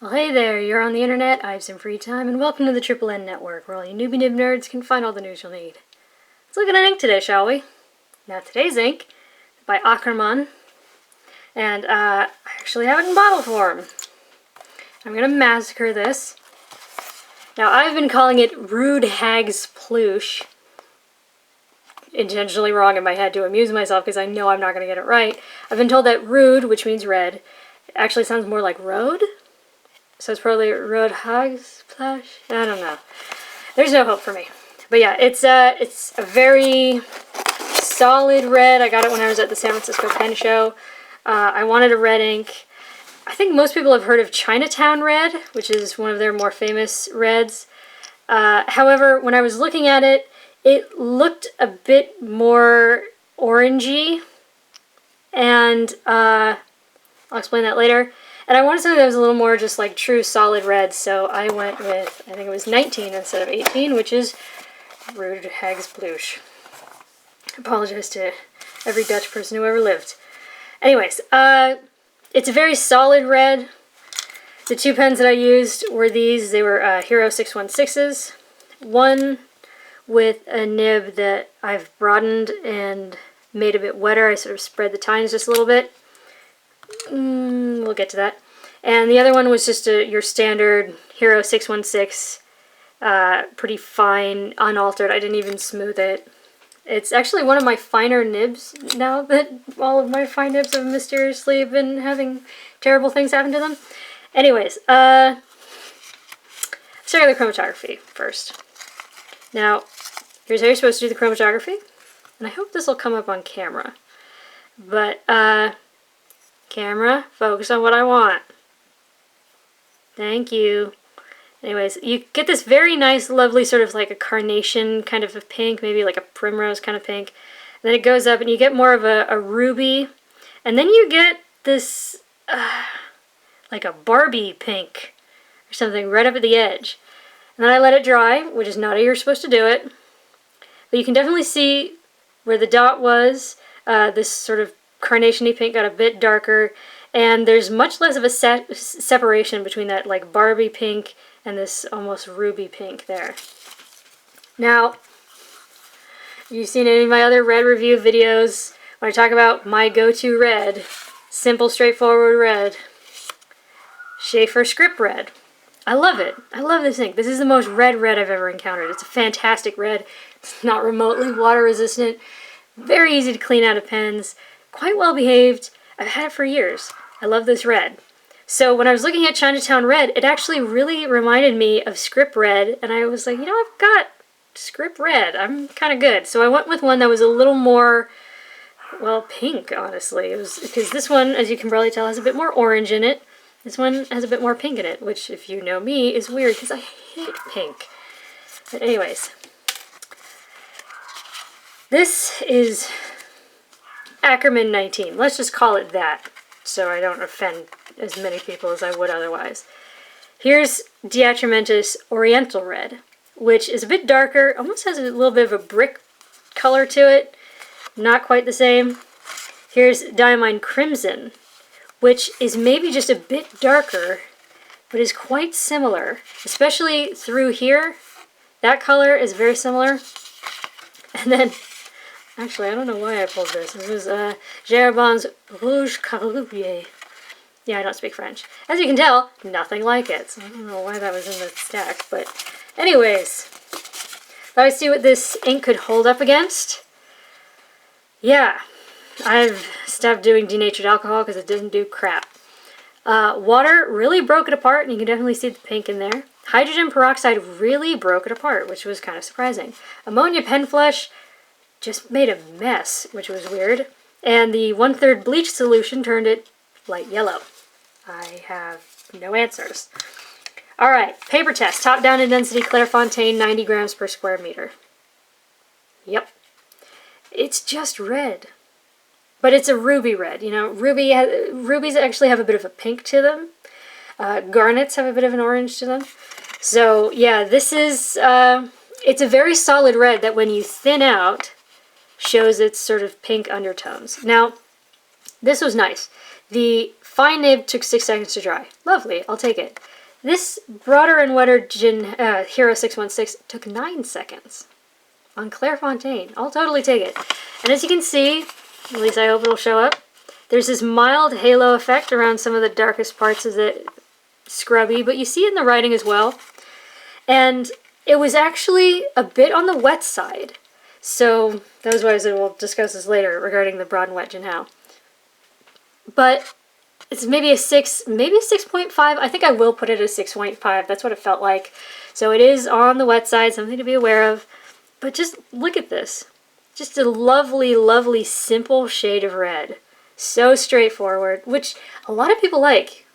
Well, hey there, you're on the internet, I have some free time, and welcome to the Triple N Network, where all you newbie nib nerds can find all the news you'll need. Let's look at an ink today, shall we? Now, today's ink is by Akkerman, and I actually have it in bottle form. I'm gonna massacre this. Now, I've been calling it Rood Haags Pluche. Intentionally wrong in my head to amuse myself, because I know I'm not gonna get it right. I've been told that Rood, which means red, actually sounds more like road. So it's probably Rood Haags Pluche. I don't know. There's no hope for me. But yeah, it's a very solid red. I got it when I was at the San Francisco Pen Show. I wanted a red ink. I think most people have heard of Chinatown Red, which is one of their more famous reds. However, when I was looking at it, it looked a bit more orangey. And I'll explain that later. And I wanted something that was a little more just like true solid red, so I went with, I think it was 19 instead of 18, which is Rood Haags Pluche. I apologize to every Dutch person who ever lived. Anyways, it's a very solid red. The two pens that I used were these. They were Hero 616s. One with a nib that I've broadened and made a bit wetter. I sort of spread the tines just a little bit. We'll get to that. And the other one was just your standard Hero 616, pretty fine, unaltered. I didn't even smooth it. It's actually one of my finer nibs now that all of my fine nibs have mysteriously been having terrible things happen to them. Anyways, let's check out the chromatography first. Now, here's how you're supposed to do the chromatography. And I hope this will come up on camera. But, camera, focus on what I want. Thank you. Anyways, you get this very nice, lovely sort of like a carnation kind of a pink, maybe like a primrose kind of pink. And then it goes up and you get more of a ruby. And then you get this, like a Barbie pink or something right up at the edge. And then I let it dry, which is not how you're supposed to do it. But you can definitely see where the dot was, this sort of carnation-y pink got a bit darker, and there's much less of a separation between that like Barbie pink and this almost ruby pink there. Now, you've seen any of my other red review videos when I talk about my go-to red, simple, straightforward red, Sheaffer Script Red. I love it. I love this ink. This is the most red I've ever encountered. It's a fantastic red. It's not remotely water resistant, very easy to clean out of pens, quite well behaved. I've had it for years. I love this red. So when I was looking at Chinatown Red, it actually really reminded me of Script Red, and I was like, you know, I've got Script Red. I'm kind of good. So I went with one that was a little more, well, pink, honestly. It was because this one, as you can probably tell, has a bit more orange in it. This one has a bit more pink in it, which, if you know me, is weird because I hate pink. But anyways, this is Akkerman 19. Let's just call it that, so I don't offend as many people as I would otherwise. Here's Diatramentus Oriental Red, which is a bit darker, almost has a little bit of a brick color to it. Not quite the same. Here's Diamine Crimson, which is maybe just a bit darker, but is quite similar, especially through here. That color is very similar. And then, actually, I don't know why I pulled this. It was Gerabon's Rouge Caroubier. Yeah, I don't speak French. As you can tell, nothing like it. So I don't know why that was in the stack. But anyways, thought I'd see what this ink could hold up against. Yeah, I've stopped doing denatured alcohol because it doesn't do crap. Water really broke it apart, and you can definitely see the pink in there. Hydrogen peroxide really broke it apart, which was kind of surprising. Ammonia pen flush just made a mess, which was weird. And the 1/3 bleach solution turned it light yellow. I have no answers. Alright, paper test. Top down in density, Clairefontaine, 90 grams per square meter. Yep. It's just red. But it's a ruby red. You know, rubies actually have a bit of a pink to them. Garnets have a bit of an orange to them. So, yeah, this is, it's a very solid red that when you thin out, shows its sort of pink undertones. Now, this was nice. The fine nib took 6 seconds to dry. Lovely, I'll take it. This broader and wetter Hero 616 took 9 seconds on Clairefontaine. I'll totally take it. And as you can see, at least I hope it'll show up, there's this mild halo effect around some of the darkest parts of the scrubby, but you see it in the writing as well. And it was actually a bit on the wet side. So that was why I said we'll discuss this later regarding the broad and wet Jinhao. But it's maybe a 6, maybe a 6.5. I think I will put it at 6.5. That's what it felt like. So it is on the wet side, something to be aware of. But just look at this. Just a lovely, lovely, simple shade of red. So straightforward, which a lot of people like.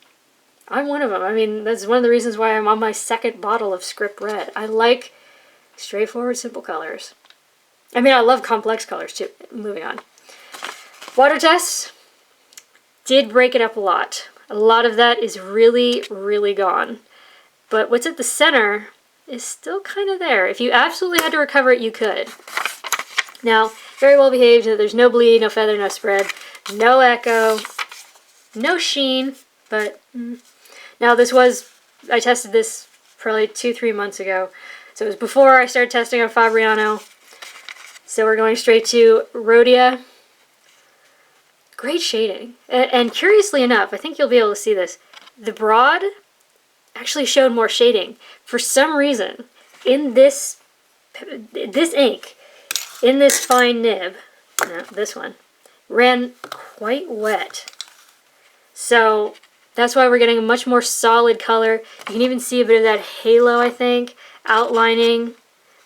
I'm one of them. I mean, that's one of the reasons why I'm on my second bottle of Script Red. I like straightforward, simple colors. I mean, I love complex colors too. Moving on. Water tests did break it up a lot. A lot of that is really, really gone. But what's at the center is still kind of there. If you absolutely had to recover it, you could. Now, very well behaved. There's no bleed, no feather, no spread, no echo, no sheen, but now this was, I tested this probably 2-3 months ago. So it was before I started testing on Fabriano. So we're going straight to Rhodia. Great shading. And curiously enough, I think you'll be able to see this, the broad actually showed more shading. For some reason, in this ink, in this fine nib, no, this one, ran quite wet. So that's why we're getting a much more solid color. You can even see a bit of that halo, I think, outlining.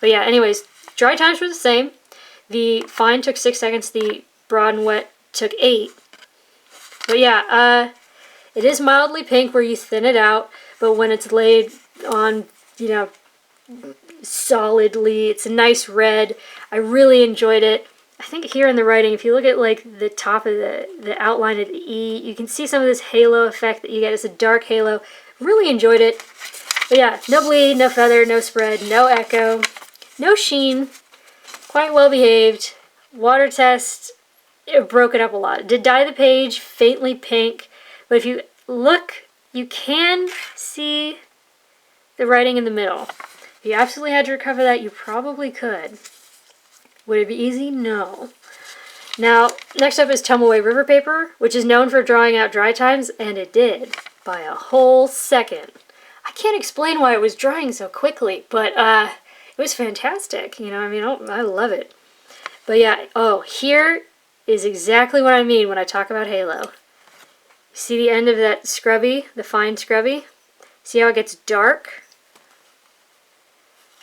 But yeah, anyways, dry times were the same. The fine took 6 seconds, the broad and wet took 8. But yeah, it is mildly pink where you thin it out, but when it's laid on, you know, solidly, it's a nice red. I really enjoyed it. I think here in the writing, if you look at like the top of the outline of the E, you can see some of this halo effect that you get. It's a dark halo. Really enjoyed it. But yeah, no bleed, no feather, no spread, no echo, no sheen. Quite well behaved. Water test, it broke it up a lot. It did dye the page, faintly pink. But if you look, you can see the writing in the middle. If you absolutely had to recover that, you probably could. Would it be easy? No. Now, next up is Tomoe River paper, which is known for drawing out dry times, and it did, by a whole second. I can't explain why it was drying so quickly, but it was fantastic. You know, I mean, I love it. But yeah, oh, here is exactly what I mean when I talk about halo. See the end of that scrubby, the fine scrubby? See how it gets dark?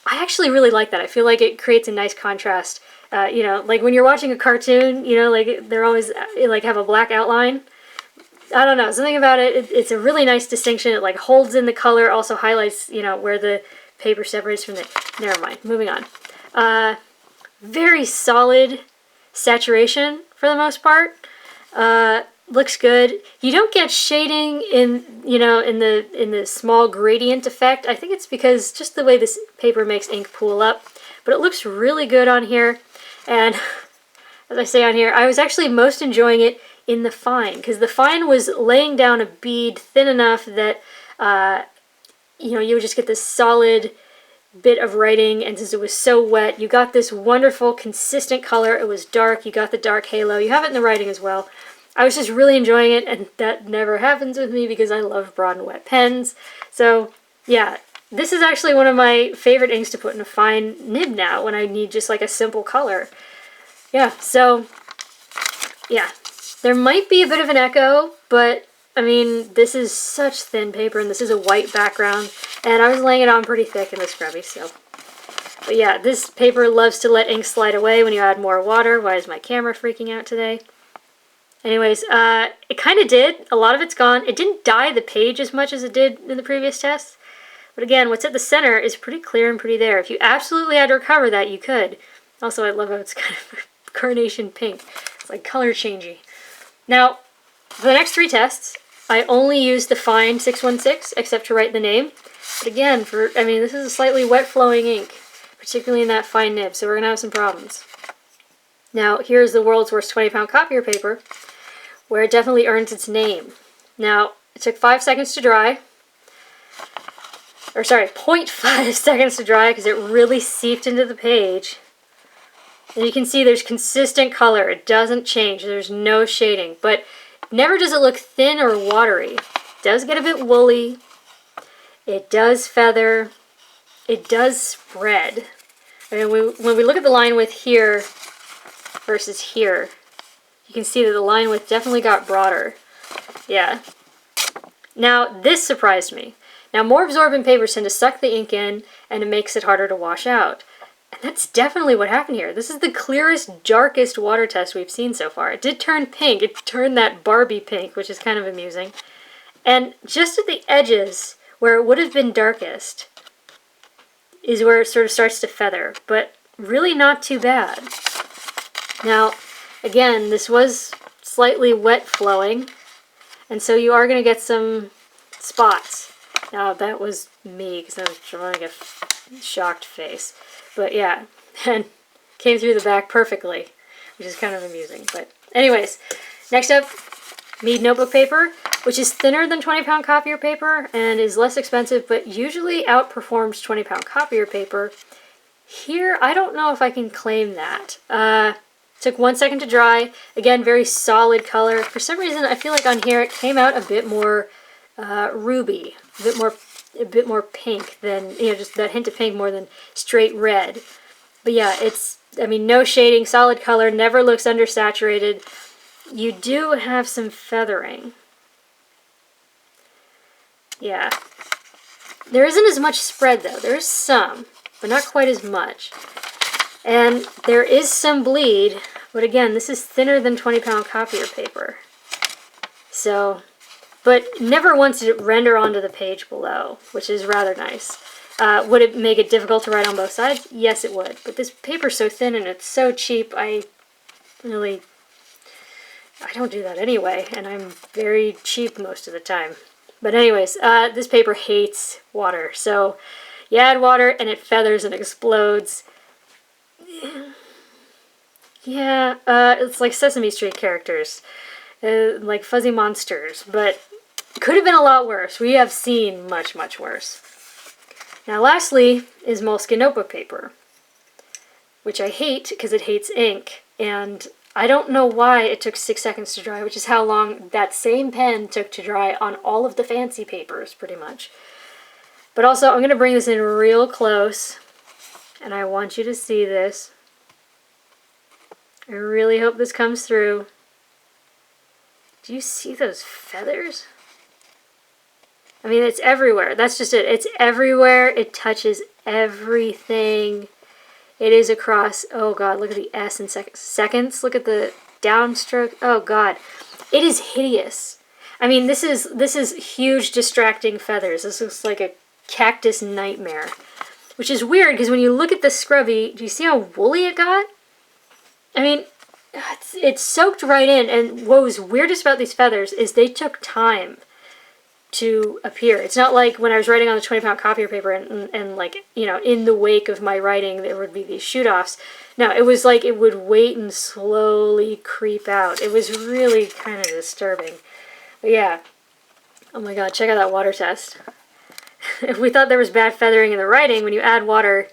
I actually really like that. I feel like it creates a nice contrast. You know, like when you're watching a cartoon, you know, like they're always like have a black outline. I don't know, something about it, it's a really nice distinction. It like holds in the color, also highlights, you know, where the paper separates from the, never mind, moving on. Very solid saturation for the most part. Looks good. You don't get shading in, you know, in the small gradient effect. I think it's because just the way this paper makes ink pool up. But it looks really good on here. And as I say on here, I was actually most enjoying it in the fine, because the fine was laying down a bead thin enough that, you know, you would just get this solid bit of writing, and since it was so wet, you got this wonderful consistent color. It was dark, you got the dark halo. You have it in the writing as well. I was just really enjoying it, and that never happens with me because I love broad and wet pens. So yeah, this is actually one of my favorite inks to put in a fine nib now when I need just like a simple color. Yeah, so yeah, there might be a bit of an echo, but I mean, this is such thin paper, and this is a white background, and I was laying it on pretty thick in the scrubby, so. But yeah, this paper loves to let ink slide away when you add more water. Why is my camera freaking out today? Anyways, it kind of did. A lot of it's gone. It didn't dye the page as much as it did in the previous tests. But again, what's at the center is pretty clear and pretty there. If you absolutely had to recover that, you could. Also, I love how it's kind of carnation pink. It's like color changey. Now, for the next 3 tests, I only used the fine 616, except to write the name. But again, I mean, this is a slightly wet flowing ink, particularly in that fine nib, so we're going to have some problems. Now, here's the world's worst 20-pound copier paper, where it definitely earns its name. Now, it took 5 seconds to dry. or sorry, 0.5 seconds to dry because it really seeped into the page. And you can see there's consistent color. It doesn't change. There's no shading, but never does it look thin or watery. It does get a bit woolly. It does feather. It does spread. And when we look at the line width here versus here, you can see that the line width definitely got broader. Yeah. Now, this surprised me. Now, more absorbent papers tend to suck the ink in, and it makes it harder to wash out. And that's definitely what happened here. This is the clearest, darkest water test we've seen so far. It did turn pink. It turned that Barbie pink, which is kind of amusing. And just at the edges, where it would have been darkest, is where it sort of starts to feather, but really not too bad. Now, again, this was slightly wet flowing, and so you are going to get some spots. Now, that was me, because I was drawing a shocked face. But yeah, and came through the back perfectly, which is kind of amusing. But anyways, next up, Mead Notebook Paper, which is thinner than 20-pound copier paper and is less expensive, but usually outperforms 20-pound copier paper. Here, I don't know if I can claim that. Took 1 second to dry. Again, very solid color. For some reason, I feel like on here it came out a bit more ruby, a bit more pink than, you know, just that hint of pink more than straight red. But yeah, it's, I mean, no shading, solid color, never looks undersaturated. You do have some feathering. Yeah. There isn't as much spread though. There's some, but not quite as much. And there is some bleed, but again, this is thinner than 20-pound copier paper. So, but never once did it render onto the page below, which is rather nice. Would it make it difficult to write on both sides? Yes, it would. But this paper's so thin and it's so cheap, I don't do that anyway, and I'm very cheap most of the time. But anyways, this paper hates water, so you add water and it feathers and explodes. Yeah, it's like Sesame Street characters, like fuzzy monsters, but it could have been a lot worse. We have seen much, much worse. Now lastly is Moleskine notebook paper, which I hate because it hates ink, and I don't know why it took 6 seconds to dry, which is how long that same pen took to dry on all of the fancy papers, pretty much. But also, I'm going to bring this in real close, and I want you to see this. I really hope this comes through. Do you see those feathers? I mean, it's everywhere. That's just it. It's everywhere. It touches everything. It is across, oh god, look at the S in seconds. Look at the downstroke. Oh god. It is hideous. I mean, this is huge distracting feathers. This looks like a cactus nightmare. Which is weird, because when you look at the scrubby, do you see how woolly it got? I mean, it's soaked right in, and what was weirdest about these feathers is they took time to appear. It's not like when I was writing on the 20-pound copier paper and like, you know, in the wake of my writing there would be these shoot-offs. No, it was like it would wait and slowly creep out. It was really kind of disturbing. But yeah. Oh my god, check out that water test. If we thought there was bad feathering in the writing, when you add water,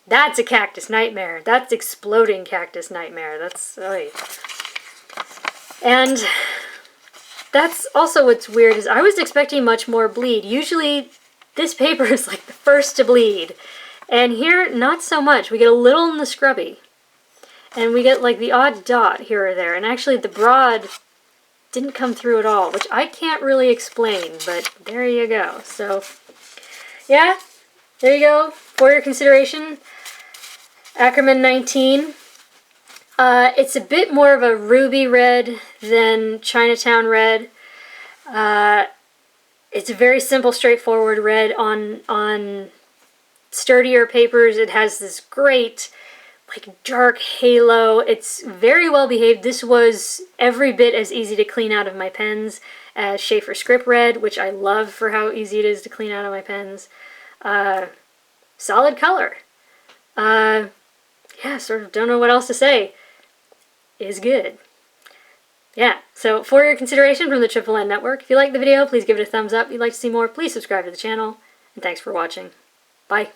that's a cactus nightmare. That's exploding cactus nightmare. That's, oy. And that's also what's weird is I was expecting much more bleed. Usually this paper is like the first to bleed. And here, not so much. We get a little in the scrubby. And we get like the odd dot here or there. And actually the broad didn't come through at all, which I can't really explain, but there you go. So, yeah, there you go. For your consideration, Akkerman 19. It's a bit more of a ruby red than Chinatown red. It's a very simple, straightforward red. On sturdier papers, it has this great, like, dark halo. It's very well behaved. This was every bit as easy to clean out of my pens as Schaefer Script Red, which I love for how easy it is to clean out of my pens. Solid color. Yeah, sort of don't know what else to say. Is good. Yeah, so for your consideration from the Triple N Network, if you liked the video, please give it a thumbs up. If you'd like to see more, please subscribe to the channel. And thanks for watching. Bye.